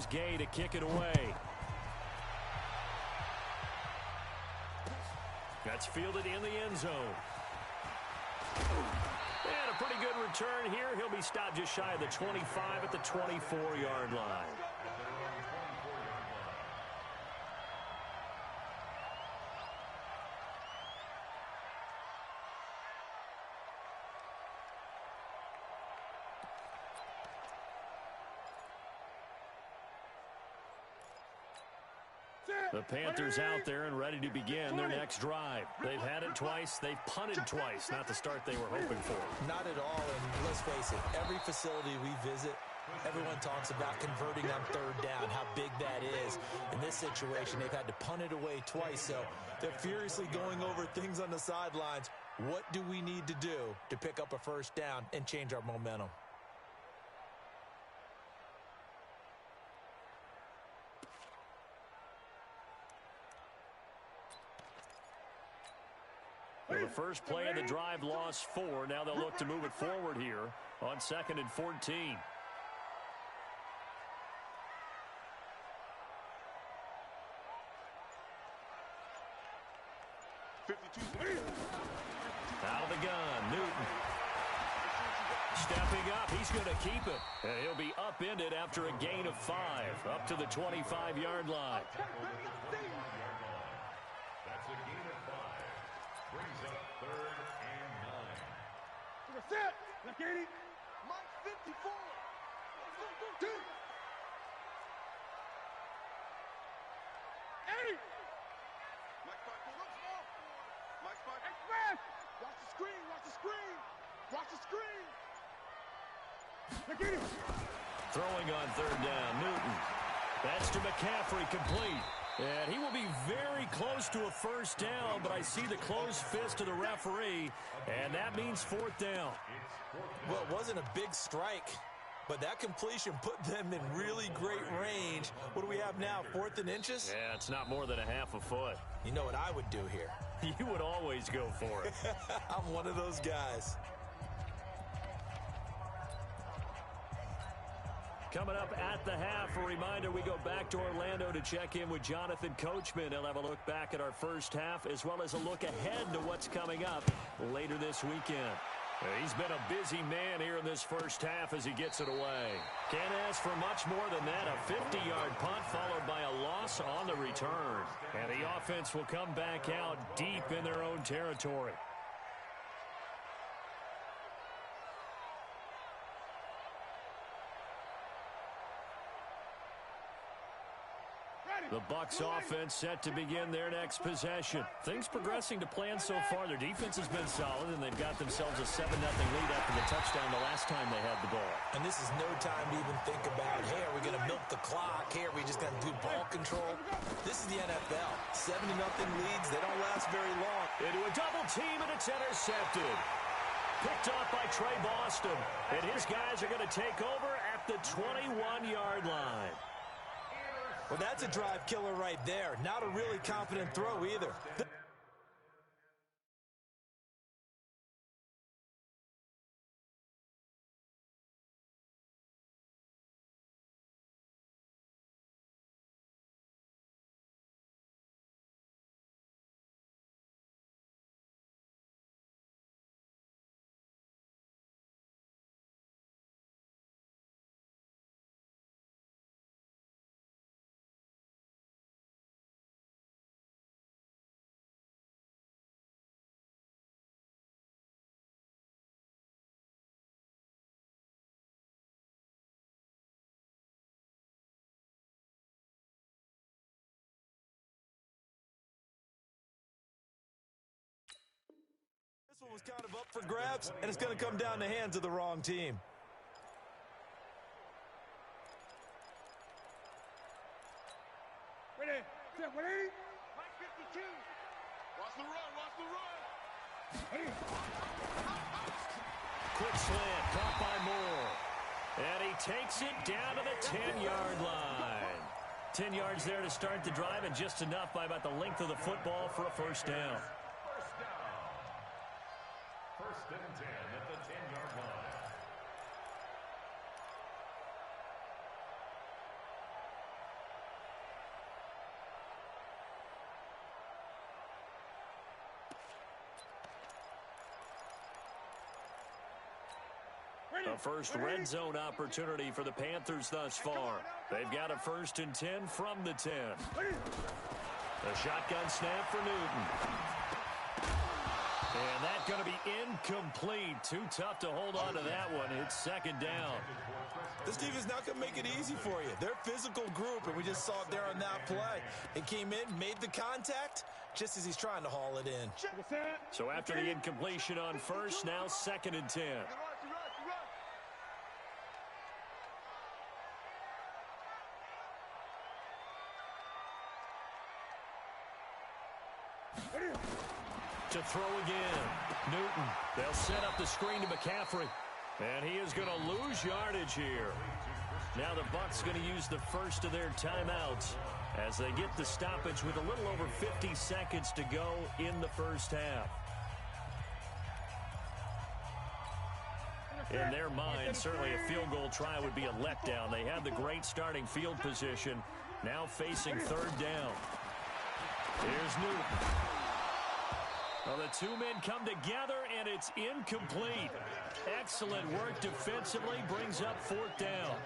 is Gay to kick it away. That's fielded in the end zone. And a pretty good return here. He'll be stopped just shy of the 25 at the 24-yard line. The Panthers out there and ready to begin their next drive. They've had it twice. They've punted twice. Not the start they were hoping for. Not at all, and let's face it, every facility we visit, everyone talks about converting on third down, how big that is. In this situation, they've had to punt it away twice, so they're furiously going over things on the sidelines. What do we need to do to pick up a first down and change our momentum? Well, the first play of the drive lost 4. Now they'll look to move it forward here on 2nd and 14. Out of the gun, Newton. Stepping up, he's going to keep it. And he'll be upended after a gain of 5, up to the 25-yard line. That's a gain of 5. Brings up 3rd and 9. Set. Look at it. Mike 54. 2. 8. Mike 5. Pull up small. Mike 5. Express. Watch the screen. Watch the screen. Watch the screen. Look at it. Throwing on 3rd down, Newton. That's to McCaffrey, complete. And he will be very close to a first down, but I see the closed fist of the referee, and that means 4th down. Well, it wasn't a big strike, but that completion put them in really great range. What do we have now, 4th and inches? Yeah, it's not more than a half a foot. You know what I would do here? You would always go for it. I'm one of those guys. Coming up at the half, a reminder, we go back to Orlando to check in with Jonathan Coachman. He'll have a look back at our first half as well as a look ahead to what's coming up later this weekend. He's been a busy man here in this first half as he gets it away. Can't ask for much more than that. A 50-yard punt followed by a loss on the return. And the offense will come back out deep in their own territory. The Bucs offense set to begin their next possession. Things progressing to plan so far. Their defense has been solid, and they've got themselves a 7-0 lead after the touchdown the last time they had the ball. And this is no time to even think about, hey, are we going to milk the clock? Hey, are we just going to do ball control? This is the NFL. 7-0 leads, they don't last very long. Into a double team, and it's intercepted. Picked off by Trey Boston. And his guys are going to take over at the 21-yard line. Well, that's a drive killer right there. Not a really confident throw either. This one was kind of up for grabs, and it's going to come down the hands of the wrong team. Ready. Set. Ready. Mike 52. Watch the run. Watch the run. Ready. Quick slant, caught by Moore. And he takes it down to the 10-yard line. 10 yards there to start the drive, and just enough by about the length of the football for a first down. First and 10 at the 10-yard line. A first red zone opportunity for the Panthers thus far. They've got a 1st and 10 from the 10. A shotgun snap for Newton. And that's going to be incomplete. Too tough to hold on to that one. It's 2nd down. This team is not going to make it easy for you. They're a physical group, and we just saw it there on that play. It came in, made the contact, just as he's trying to haul it in. So after the incompletion on first, now 2nd and 10. To throw again. Newton. They'll set up the screen to McCaffrey. And he is going to lose yardage here. Now the Bucs going to use the first of their timeouts as they get the stoppage with a little over 50 seconds to go in the first half. In their mind, certainly a field goal try would be a letdown. They had the great starting field position, now facing 3rd down. Here's Newton. Well, the two men come together, and it's incomplete. Excellent work defensively, brings up 4th down.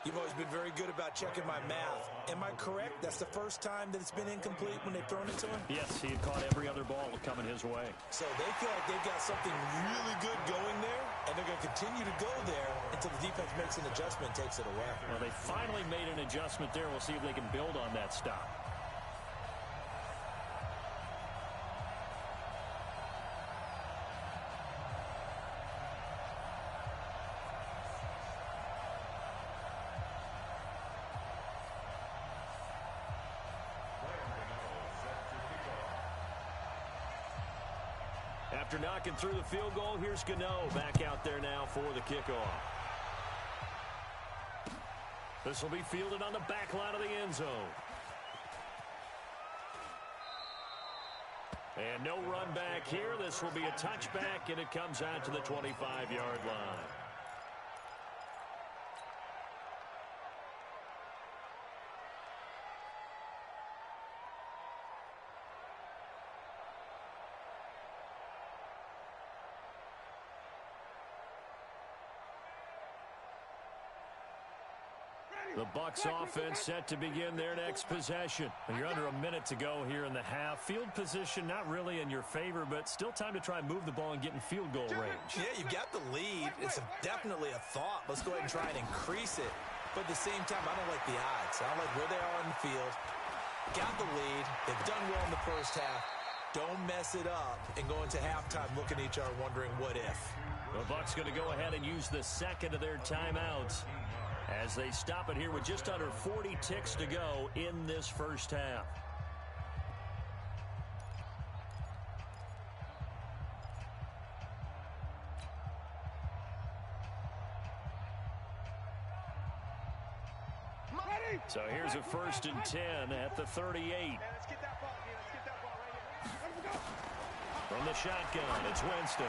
You've always been very good about checking my math. Am I correct? That's the first time that it's been incomplete when they've thrown it to him? Yes, he had caught every other ball coming his way. So they feel like they've got something really good going there, and they're going to continue to go there until the defense makes an adjustment and takes it away. Well, they finally made an adjustment there. We'll see if they can build on that stop. After knocking through the field goal, here's Gano back out there now for the kickoff. This will be fielded on the back line of the end zone. And no run back here. This will be a touchback, and it comes out to the 25-yard line. The Bucs offense set to begin their next possession. You're under a minute to go here in the half. Field position not really in your favor, but still time to try and move the ball and get in field goal range. Yeah, you've got the lead. It's definitely a thought. Let's go ahead and try and increase it. But at the same time, I don't like the odds. I don't like where they are on the field. Got the lead. They've done well in the first half. Don't mess it up and go into halftime looking at each other wondering what if. The Bucs going to go ahead and use the second of their timeouts as they stop it here with just under 40 ticks to go in this first half. So here's a 1st and 10 at the 38. From the shotgun, it's Winston.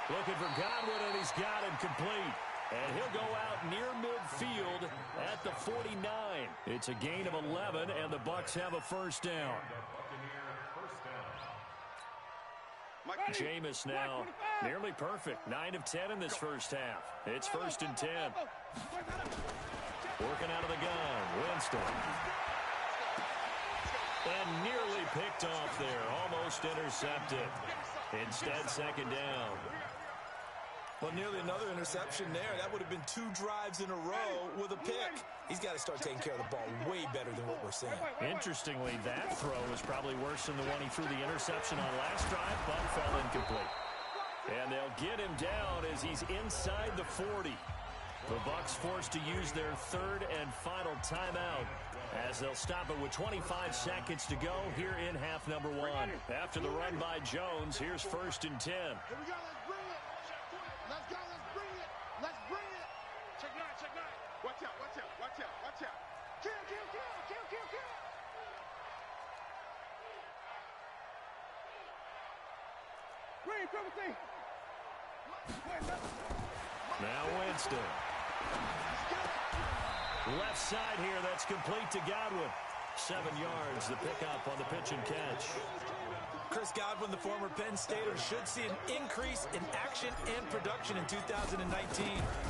Looking for Godwin, and he's got him complete. And he'll go out near midfield at the 49. It's a gain of 11, and the Bucs have a first down. Jameis now nearly perfect. 9 of 10 in this first half. It's 1st and 10. Working out of the gun, Winston. And nearly picked off there. Almost intercepted. Instead, 2nd down. Well, nearly another interception there. That would have been 2 drives in a row with a pick. He's got to start taking care of the ball way better than what we're seeing. Interestingly, that throw was probably worse than the one he threw the interception on last drive, but fell incomplete. And they'll get him down as he's inside the 40. The Bucs forced to use their 3rd and final timeout as they'll stop it with 25 seconds to go here in half number 1. After the run by Jones, here's 1st and 10. Here we go, let's bring it. Let's go, let's bring it. Let's bring it. Check 9, check 9. Watch out, watch out, watch out, watch out. Kill, kill, kill, kill, kill, kill. Green, triple T. Now Winston. Left side here, that's complete to Godwin. 7 yards, the pickup on the pitch and catch. Chris Godwin, the former Penn Stater, should see an increase in action and production in 2019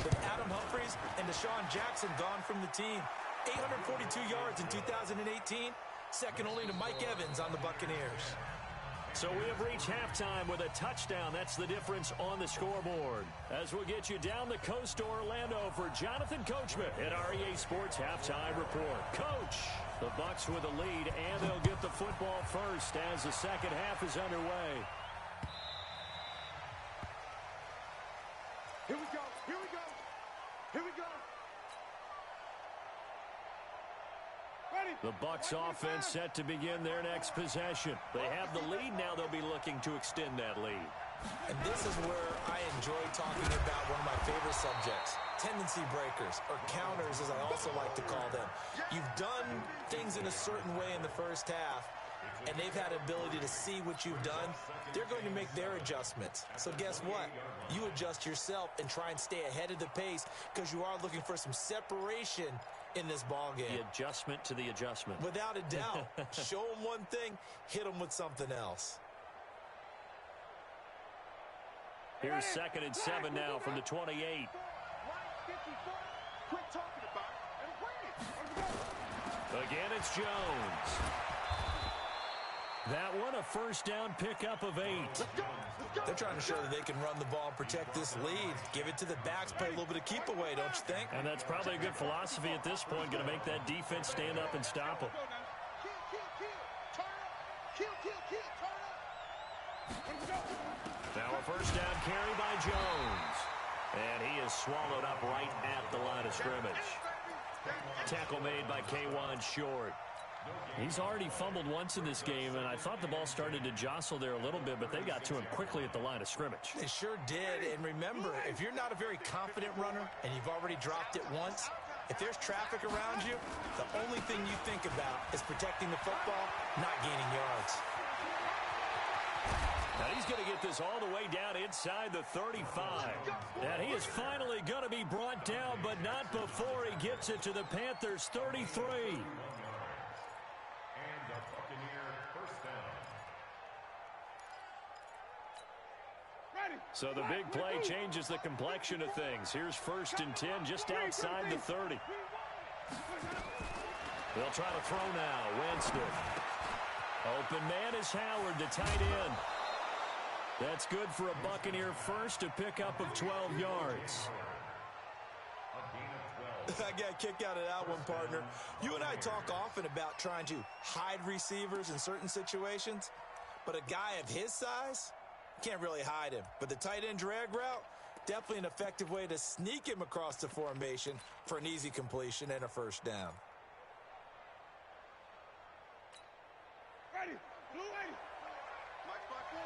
with Adam Humphries and Deshaun Jackson gone from the team. 842 yards in 2018, second only to Mike Evans on the Buccaneers. So we have reached halftime with a touchdown. That's the difference on the scoreboard. As we'll get you down the coast to Orlando for Jonathan Coachman at our EA Sports Halftime Report. Coach, the Bucs with a lead, and they'll get the football first as the second half is underway. Here we go. Here we go. Here we go. Ready. The Bucs offense set to begin their next possession. They have the lead. Now they'll be looking to extend that lead. And this is where I enjoy talking about one of my favorite subjects, tendency breakers, or counters as I also like to call them. You've done things in a certain way in the first half, and they've had ability to see what you've done. They're going to make their adjustments. So guess what? You adjust yourself and try and stay ahead of the pace because you are looking for some separation in this ball game. The adjustment to the adjustment. Without a doubt. Show them one thing, hit them with something else. Here's 2nd and 7 now from the 28. Quit talking about it and win it. Again, it's Jones. That one, a first down pickup of 8. Let's go. They're trying to show that they can run the ball and protect this lead. Give it to the backs, play a little bit of keep away, don't you think? And that's probably a good philosophy at this point, going to make that defense stand up and stop them. Now a first down carry by Jones. And he is swallowed up right at the line of scrimmage. Tackle made by K'Wan Short. He's already fumbled once in this game, and I thought the ball started to jostle there a little bit, but they got to him quickly at the line of scrimmage. They sure did, and remember, if you're not a very confident runner and you've already dropped it once, if there's traffic around you, the only thing you think about is protecting the football, not gaining yards. Now he's going to get this all the way down inside the 35. And he is finally going to be brought down, but not before he gets it to the Panthers' 33. So the big play changes the complexion of things. Here's 1st and 10 just outside the 30. They'll try to throw now. Winston. Open man is Howard, the tight end. That's good for a Buccaneer first, a pickup of 12 yards. I got a kick out of that one, partner. You and I talk often about trying to hide receivers in certain situations, but a guy of his size can't really hide him. But the tight end drag route, definitely an effective way to sneak him across the formation for an easy completion and a first down. Ready, blue lady. Mike 5-4.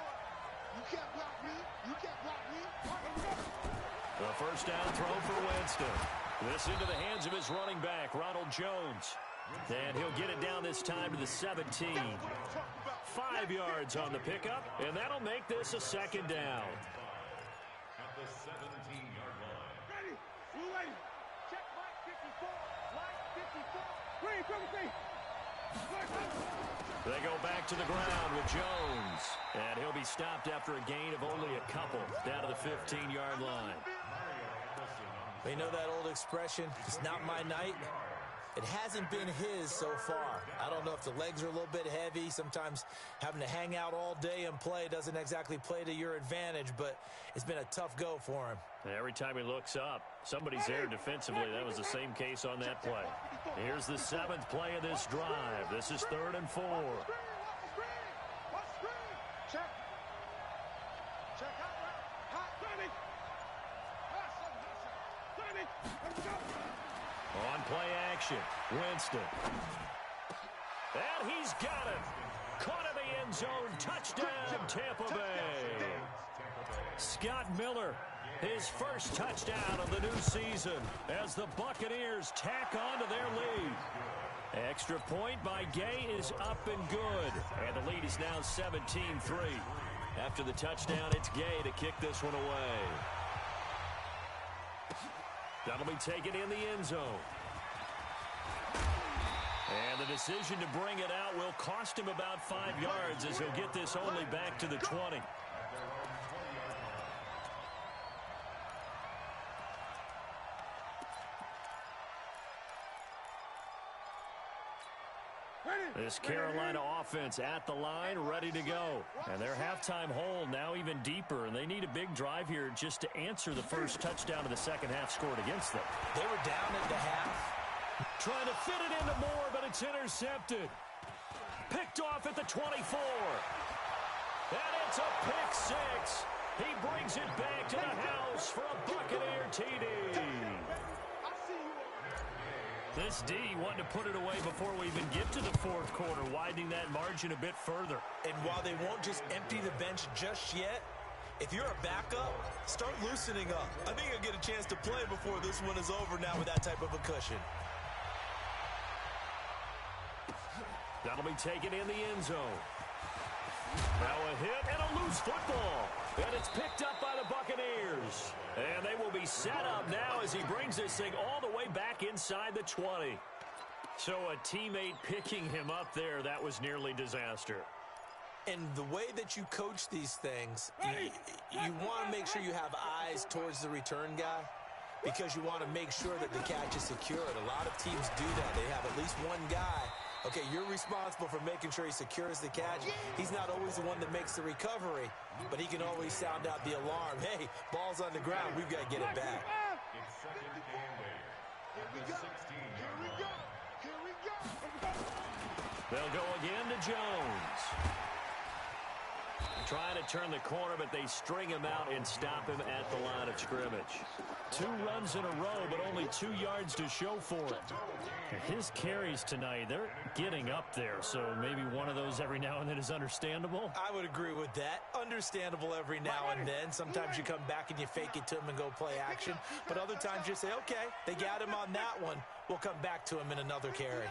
You can't block me. You can't block me. The first down throw for Winston. This into the hands of his running back, Ronald Jones. And he'll get it down this time to the 17. 5 yards on the pickup, and that'll make this a second down. At the 17-yard line. Ready, blue lady. Check Mike 54. Mike 54. Green, They go back to the ground with Jones. And he'll be stopped after a gain of only a couple down to the 15-yard line. You know that old expression, it's not my night? It hasn't been his so far. I don't know if the legs are a little bit heavy. Sometimes having to hang out all day and play doesn't exactly play to your advantage, but it's been a tough go for him. And every time he looks up, somebody's there defensively. That was the same case on that play. Here's the 7th play of this drive. This is 3rd and 4. Check. Check out. Hot, ready. Let's go. On play action, Winston. And he's got it. Caught in the end zone. Touchdown, Tampa Bay. Scott Miller, his first touchdown of the new season as the Buccaneers tack on to their lead. Extra point by Gay is up and good. And the lead is now 17-3. After the touchdown, it's Gay to kick this one away. That'll be taken in the end zone. And the decision to bring it out will cost him about 5 yards as he'll get this only back to the 20. This Carolina offense at the line, ready to go. And their halftime hole now even deeper, and they need a big drive here just to answer the first touchdown of the second half scored against them. They were down at the half. Trying to fit it into Moore, but it's intercepted. Picked off at the 24. And it's a pick six. He brings it back to the house for a Buccaneer TD. This D wanted to put it away before we even get to the fourth quarter, widening that margin a bit further. And while they won't just empty the bench just yet, if you're a backup, start loosening up. I think you'll get a chance to play before this one is over now with that type of a cushion. That'll be taken in the end zone. Now a hit and a loose football. And it's picked up by the Buccaneers. And they will be set up now as he brings this thing all the way back inside the 20. So a teammate picking him up there, that was nearly disaster. And the way that you coach these things, you want to make sure you have eyes towards the return guy because you want to make sure that the catch is secured. A lot of teams do that. They have at least one guy. Okay, you're responsible for making sure he secures the catch. He's not always the one that makes the recovery, but he can always sound out the alarm. Hey, ball's on the ground. We've got to get it back. It's second and 8 at the 16. Here we go. They'll go again to Jones. Trying to turn the corner, but they string him out and stop him at the line of scrimmage. 2 runs in a row, but only 2 yards to show for it. His carries tonight, they're getting up there, so maybe one of those every now and then is understandable. I would agree with that. Understandable every now and then. Sometimes you come back and you fake it to him and go play action. But other times you say, okay, they got him on that one. We'll come back to him in another carry.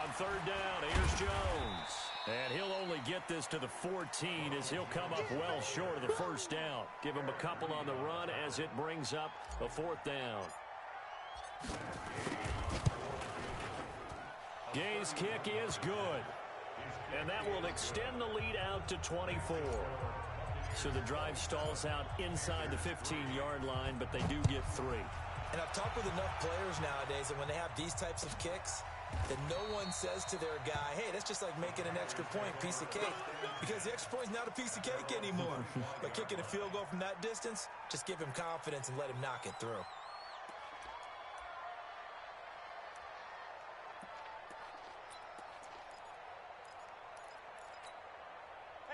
On third down, here's Jones. And he'll only get this to the 14 as he'll come up well short of the first down. Give him a couple on the run as it brings up a fourth down. Gay's kick is good. And that will extend the lead out to 24. So the drive stalls out inside the 15-yard line, but they do get 3. And I've talked with enough players nowadays that when they have these types of kicks, that no one says to their guy, hey, that's just like making an extra point, piece of cake. Because the extra point's not a piece of cake anymore. But kicking a field goal from that distance, just give him confidence and let him knock it through.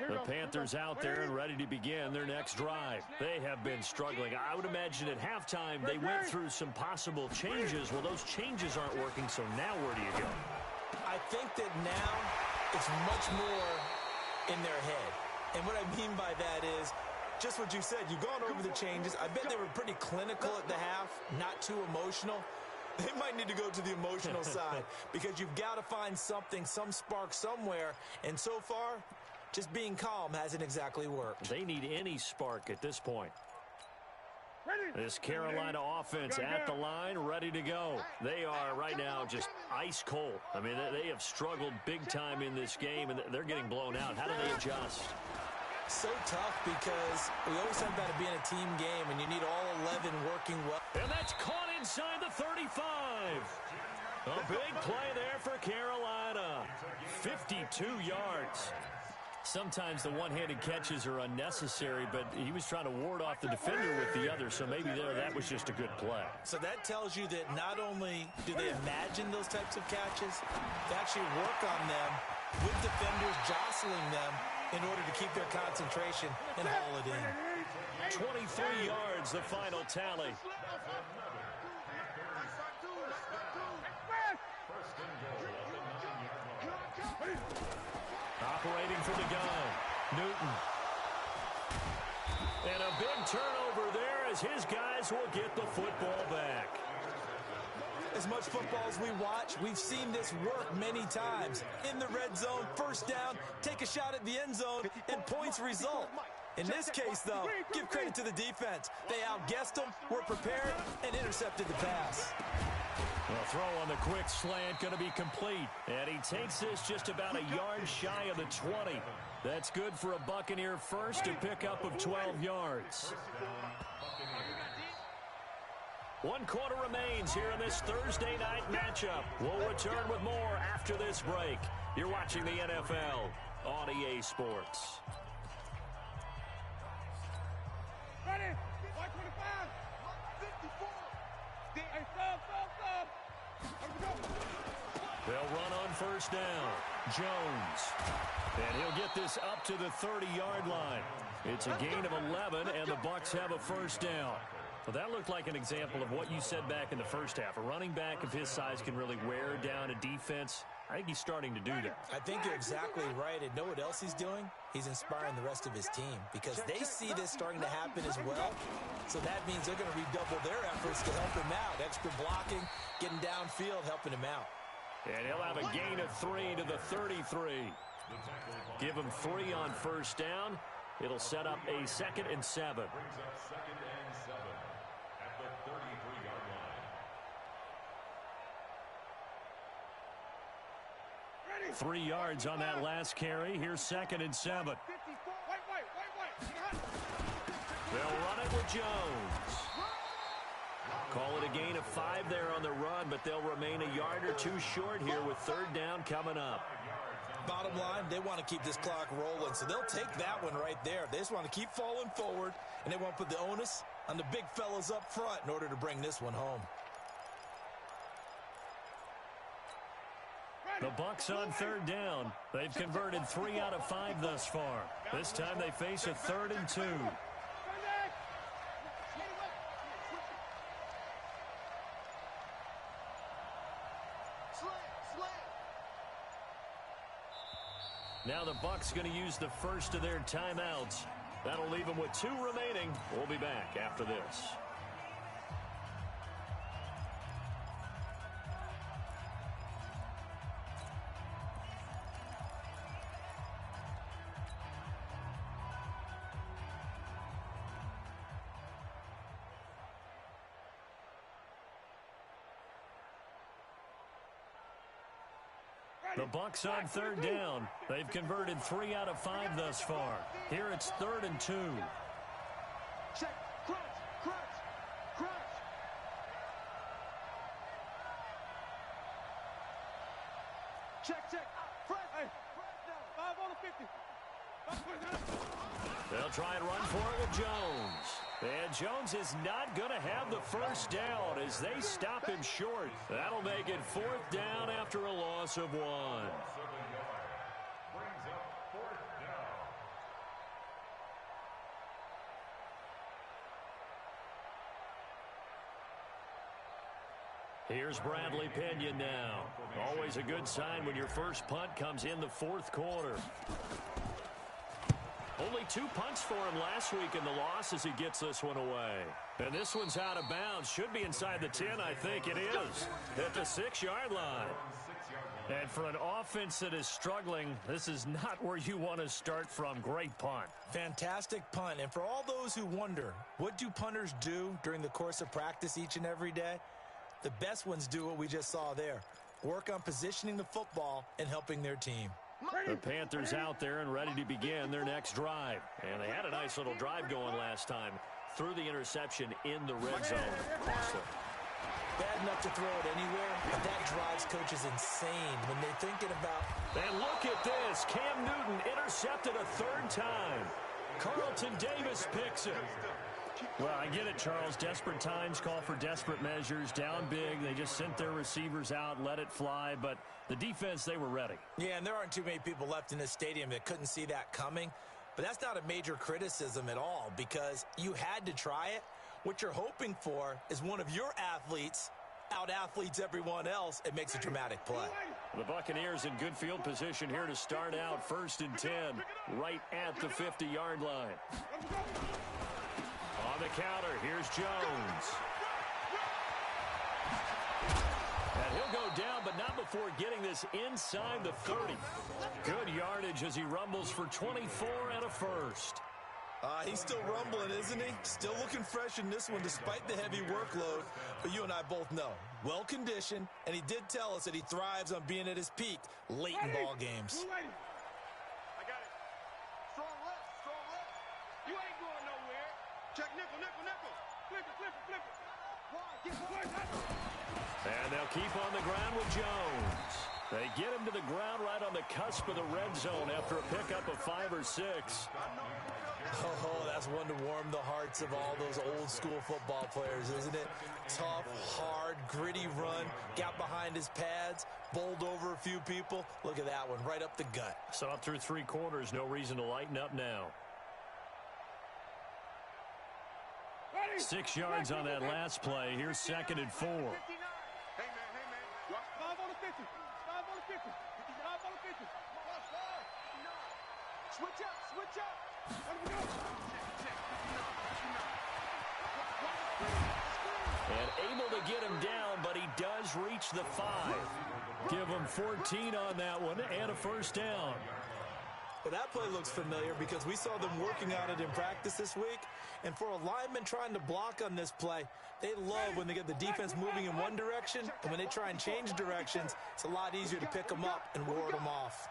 The Panthers out there and ready to begin their next drive. They have been struggling. I would imagine at halftime they went through some possible changes. Well, those changes aren't working, so now where do you go? I think that now it's much more in their head. And what I mean by that is just what you said. You've gone over the changes. I bet they were pretty clinical at the half, not too emotional. They might need to go to the emotional side because you've got to find something, some spark somewhere. And so far, just being calm hasn't exactly worked. They need any spark at this point. This Carolina offense at the line, ready to go. They are right now just ice cold. I mean, they have struggled big time in this game, and they're getting blown out. How do they adjust? So tough because we always talk about it being a team game, and you need all 11 working well. And that's caught inside the 35. A big play there for Carolina. 52 yards. Sometimes the one-handed catches are unnecessary, but he was trying to ward off the defender with the other, so maybe that was just a good play. So that tells you that not only do they imagine those types of catches, they actually work on them with defenders jostling them in order to keep their concentration and haul it in. 23 yards, the final tally. Operating from the gun, Newton. And a big turnover there as his guys will get the football back. As much football as we watch, we've seen this work many times. In the red zone, first down, take a shot at the end zone, and points result. In this case, though, give credit to the defense. They outguessed them, were prepared, and intercepted the pass. The throw on the quick slant going to be complete. And he takes this just about a yard shy of the 20. That's good for a Buccaneer first, a pickup of 12 yards. 1 quarter remains here in this Thursday night matchup. We'll return with more after this break. You're watching the NFL on EA Sports. Ready? 125. 54. Hey, stop. They'll run on first down. Jones. And he'll get this up to the 30-yard line. It's a gain of 11, and the Bucs have a first down. Well, that looked like an example of what you said back in the first half. A running back of his size can really wear down a defense. I think he's starting to do that. I think you're exactly right. And know what else he's doing? He's inspiring the rest of his team because they see this starting to happen as well. So that means they're going to redouble their efforts to help him out. Extra blocking, getting downfield, helping him out. And he'll have a gain of 3 to the 33. Give him 3 on first down. It'll set up a 2nd and 7. Brings up 2nd and 7 at the 33-yard line. 3 yards on that last carry. Here's 2nd and 7. Wait. They'll run it with Jones. Call it a gain of 5 there on the run, but they'll remain a yard or 2 short here with 3rd down coming up. Bottom line, they want to keep this clock rolling, so they'll take that one right there. They just want to keep falling forward, and they want to put the onus on the big fellas up front in order to bring this one home. The Bucs on 3rd down. They've converted 3 out of 5 thus far. This time they face a 3rd and 2. Now the Bucs going to use the first of their timeouts. That'll leave them with 2 remaining. We'll be back after this. The Bucs on 3rd down. They've converted 3 out of 5 thus far. Here it's 3rd and 2. Check. Crunch. Check. Fresh. Hey. 5 on the 50. They'll try and run for it with Jones. And Jones is not going to have the first down as they stop him short. That'll make it 4th down after a loss of 1. Brings up 4th down. Here's Bradley Pinion now. Always a good sign when your first punt comes in the 4th quarter. Only 2 punts for him last week in the loss as he gets this one away. And this one's out of bounds. Should be inside the 10, I think it is. At the 6-yard line. And for an offense that is struggling, this is not where you want to start from. Great punt. Fantastic punt. And for all those who wonder, what do punters do during the course of practice each and every day? The best ones do what we just saw there. Work on positioning the football and helping their team. The Panthers out there and ready to begin their next drive. And they had a nice little drive going last time. Threw the interception in the red zone. Bad enough to throw it anywhere, but that drives coaches insane when they're thinking about... And look at this. Cam Newton intercepted a 3rd time. Carlton Davis picks it. Well, I get it, Charles. Desperate times call for desperate measures. Down big. They just sent their receivers out, let it fly. But the defense, they were ready. Yeah, and there aren't too many people left in this stadium that couldn't see that coming. But that's not a major criticism at all because you had to try it. What you're hoping for is one of your athletes out-athletes everyone else. It makes a dramatic play. The Buccaneers in good field position here to start out 1st and 10 right at the 50-yard line. On the counter, here's Jones. And he'll go down, but not before getting this inside the 30. Good yardage as he rumbles for 24 and a first. He's still rumbling, isn't he? Still looking fresh in this one despite the heavy workload. But you and I both know, well-conditioned, and he did tell us that he thrives on being at his peak late in ball games. I got it. Strong left, strong left. You ain't going nowhere. Check nickel, nickel, nickel. Flip it, flip it, flip it. Wide, get wide. And they'll keep on the ground with Jones. They get him to the ground right on the cusp of the red zone after a pickup of 5 or 6. Oh, that's one to warm the hearts of all those old-school football players, isn't it? Tough, hard, gritty run, got behind his pads, bowled over a few people. Look at that one, right up the gut. So up through 3 quarters, no reason to lighten up now. 6 yards on that last play. Here's 2nd and 4. Hey, man. Watch 5 on the 50. 5 on the 50. 5 on the 50. Watch 5. Switch up, switch up. Let me go. And able to get him down, but he does reach the 5. Give him 14 on that one and a first down. Well, that play looks familiar because we saw them working on it in practice this week. And for a lineman trying to block on this play, they love when they get the defense moving in one direction. And when they try and change directions, it's a lot easier to pick them up and ward them off.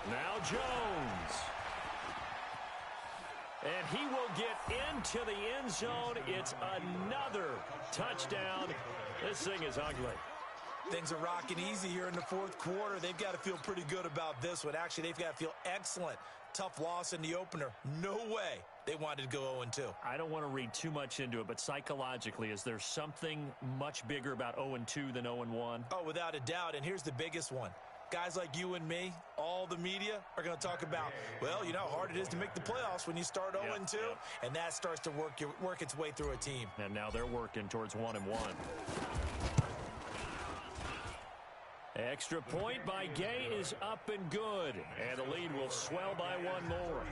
Now Jones. And he will get into the end zone. It's another touchdown. This thing is ugly. Things are rocking easy here in the 4th quarter. They've got to feel pretty good about this one. Actually, they've got to feel excellent. Tough loss in the opener. No way they wanted to go 0-2. I don't want to read too much into it, but psychologically, is there something much bigger about 0-2 than 0-1? Oh, without a doubt. And here's the biggest one. Guys like you and me, all the media, are going to talk about, well, you know how hard it is to make the playoffs when you start 0-2, and that starts to work its way through a team. And now they're working towards 1-1. Extra point by Gay is up and good, and the lead will swell by 1 more.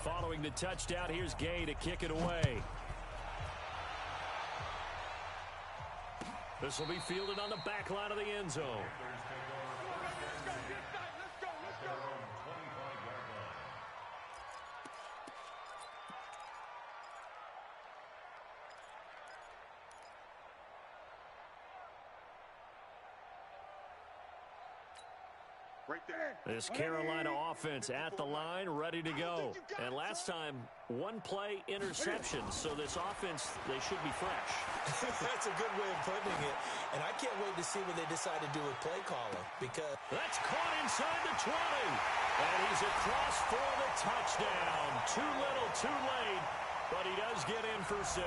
Following the touchdown, here's Gay to kick it away. This will be fielded on the back line of the end zone. Right there. This Carolina offense at the line, ready to go. And last time, 1 play interception. So this offense, they should be fresh. That's a good way of putting it. And I can't wait to see what they decide to do with play calling. Because that's caught inside the 20. And he's across for the touchdown. Too little, too late. But he does get in for 6.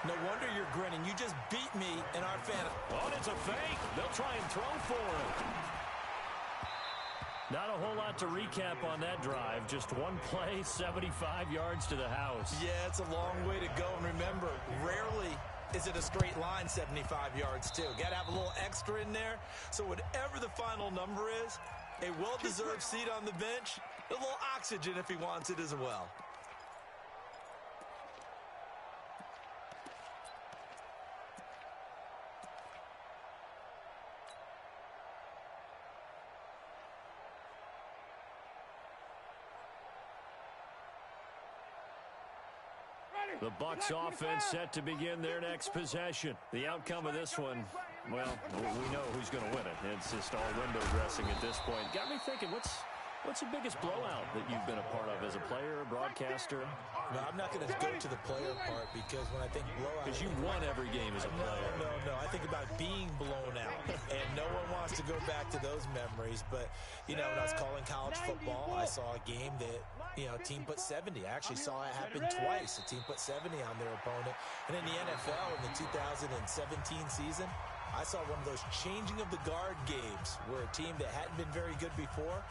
No wonder you're grinning. You just beat me in our fan. Oh, it's a fake. They'll try and throw for him. Not a whole lot to recap on that drive. Just 1 play, 75 yards to the house. Yeah, it's a long way to go. And remember, rarely is it a straight line 75 yards, too. Got to have a little extra in there. So whatever the final number is, a well-deserved seat on the bench, a little oxygen if he wants it as well. The Bucs offense set to begin their next possession. The outcome of this one, well, we know who's going to win it. It's just all window dressing at this point. Got me thinking, what's the biggest blowout that you've been a part of as a player, a broadcaster? No, I'm not going to go to the player part because when I think blowout... Because you won every game as a player. No. I think about being blown out. And no one wants to go back to those memories. But, you know, when I was calling college football, I saw a game that, you know, a team put 70. I actually saw it happen twice. A team put 70 on their opponent. And in the NFL, in the 2017 season, I saw one of those changing of the guard games where a team that hadn't been very good before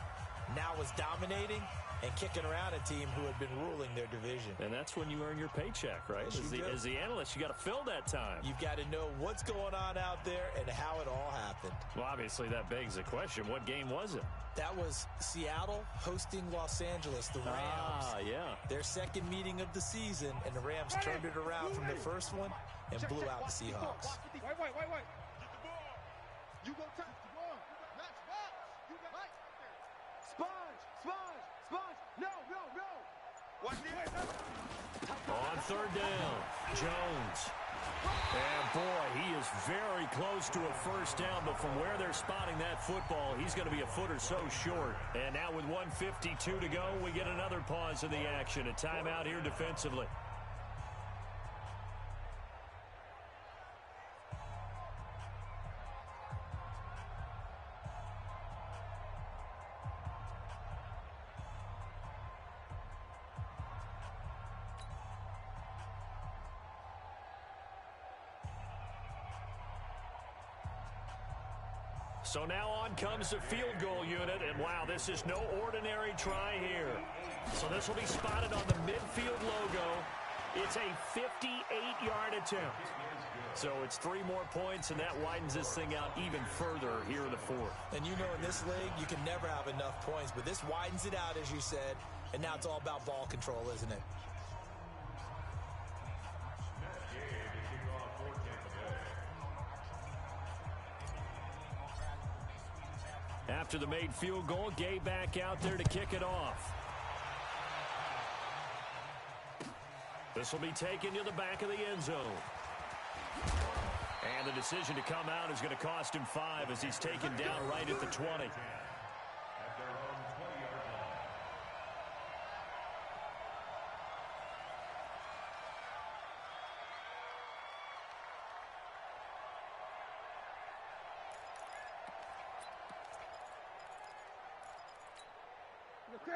now was dominating and kicking around a team who had been ruling their division. And that's when you earn your paycheck, right? As the analyst, you got to fill that time. You've got to know what's going on out there and how it all happened. Well, obviously that begs the question, what game was it? That was Seattle hosting Los Angeles, the Rams. Yeah. Their second meeting of the season, and the Rams turned it around from the first one and blew out the Seahawks. Wait. Get the ball. You go touch the ball. Max, you got right. Sponge. No. Watch this. On third down, Jones. And, boy, he is very close to a first down, but from where they're spotting that football, he's going to be a foot or so short. And now with 1:52 to go, we get another pause in the action. A timeout here defensively. So now on comes the field goal unit, and wow, this is no ordinary try here. So this will be spotted on the midfield logo. It's a 58-yard attempt. So it's 3 more points, and that widens this thing out even further here in the fourth. And you know in this league, you can never have enough points, but this widens it out, as you said, and now it's all about ball control, isn't it? After the made field goal, Gay back out there to kick it off. This will be taken to the back of the end zone. And the decision to come out is going to cost him 5 as he's taken down right at the 20.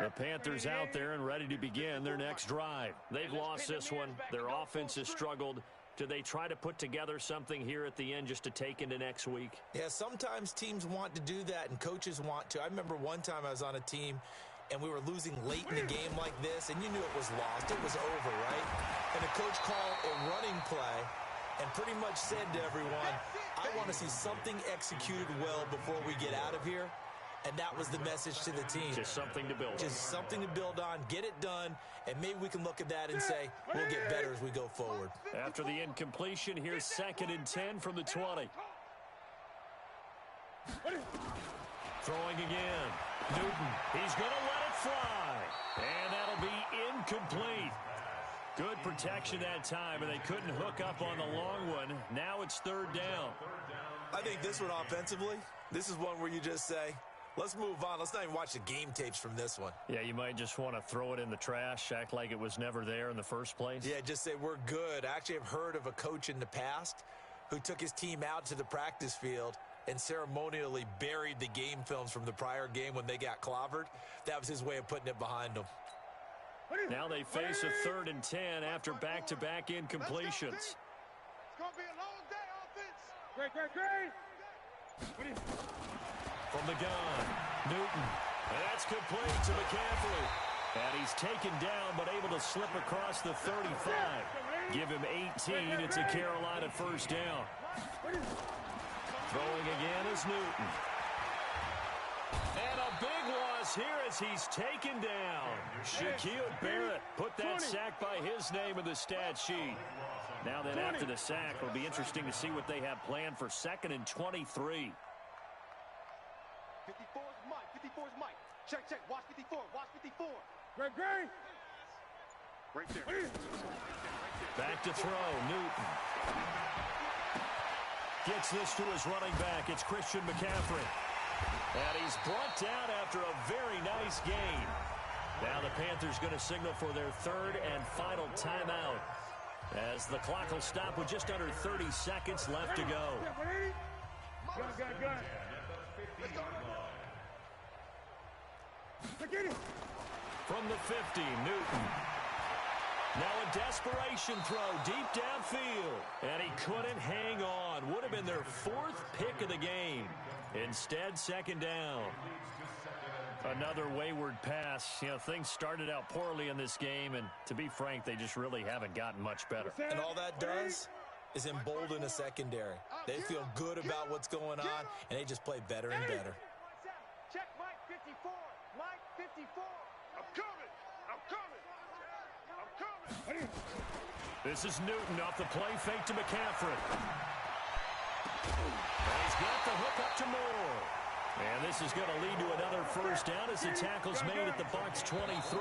The Panthers out there and ready to begin their next drive. They've lost this one. Their offense has struggled. Do they try to put together something here at the end just to take into next week? Yeah, sometimes teams want to do that and coaches want to. I remember one time I was on a team and we were losing late in a game like this, and you knew it was lost. It was over, right? And the coach called a running play and pretty much said to everyone, I want to see something executed well before we get out of here. And that was the message to the team. Just something to build on. Just something to build on, get it done, and maybe we can look at that and say, we'll get better as we go forward. After the incompletion, here's 2nd and 10 from the 20. Throwing again. Newton, he's going to let it fly. And that'll be incomplete. Good protection that time, and they couldn't hook up on the long one. Now it's 3rd down. I think this one offensively, this is one where you just say, let's move on. Let's not even watch the game tapes from this one. Yeah, you might just want to throw it in the trash, act like it was never there in the first place. Yeah, just say we're good. I actually have heard of a coach in the past who took his team out to the practice field and ceremonially buried the game films from the prior game when they got clobbered. That was his way of putting it behind them. Now they face a 3rd and 10 after back-to-back incompletions. It's going to be a long day, offense. Great. From the gun, Newton. And that's complete to McCaffrey. And he's taken down but able to slip across the 35. Give him 18. It's a Carolina first down. Throwing again is Newton. And a big loss here as he's taken down. Shaquille Barrett put that sack by his name in the stat sheet. Now then after the sack, it'll be interesting to see what they have planned for 2nd and 23. 54's Mike. Check. Watch 54. Great. Right there. Back to throw, Newton. Gets this to his running back. It's Christian McCaffrey. And he's brought down after a very nice gain. Now the Panthers going to signal for their 3rd and final timeout, as the clock will stop with just under 30 seconds left to go. Gun. Let's go. From the 50, Newton. Now a desperation throw deep downfield. And he couldn't hang on. Would have been their 4th pick of the game. Instead, 2nd down. Another wayward pass. You know, things started out poorly in this game, and to be frank, they just really haven't gotten much better. And all that does is embolden a secondary. They feel good about what's going on, and they just play better and better. Check, Mike, 50. 54. Mike 54. I'm coming. I'm coming. I'm coming. This is Newton off the play fake to McCaffrey. And he's got the hook up to Moore. And this is going to lead to another first down as the tackle's made at the Bucs 23.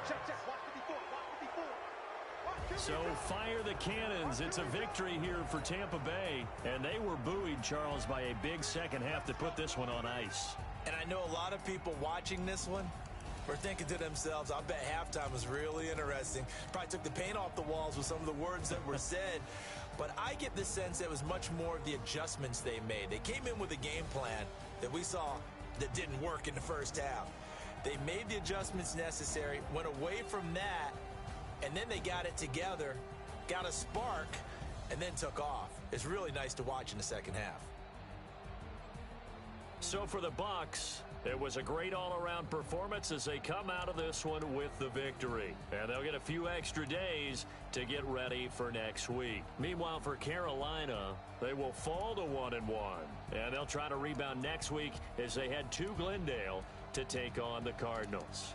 Check. Watch 54. Watch 54. So fire the cannons. It's a victory here for Tampa Bay. And they were buoyed, Charles, by a big second half that put this one on ice. And I know a lot of people watching this one were thinking to themselves, I bet halftime was really interesting. Probably took the paint off the walls with some of the words that were said. But I get the sense that it was much more of the adjustments they made. They came in with a game plan that we saw that didn't work in the first half. They made the adjustments necessary, went away from that, and then they got it together, got a spark, and then took off. It's really nice to watch in the second half. So for the Bucs, it was a great all-around performance as they come out of this one with the victory. And they'll get a few extra days to get ready for next week. Meanwhile, for Carolina, they will fall to 1-1. And they'll try to rebound next week as they head to Glendale to take on the Cardinals.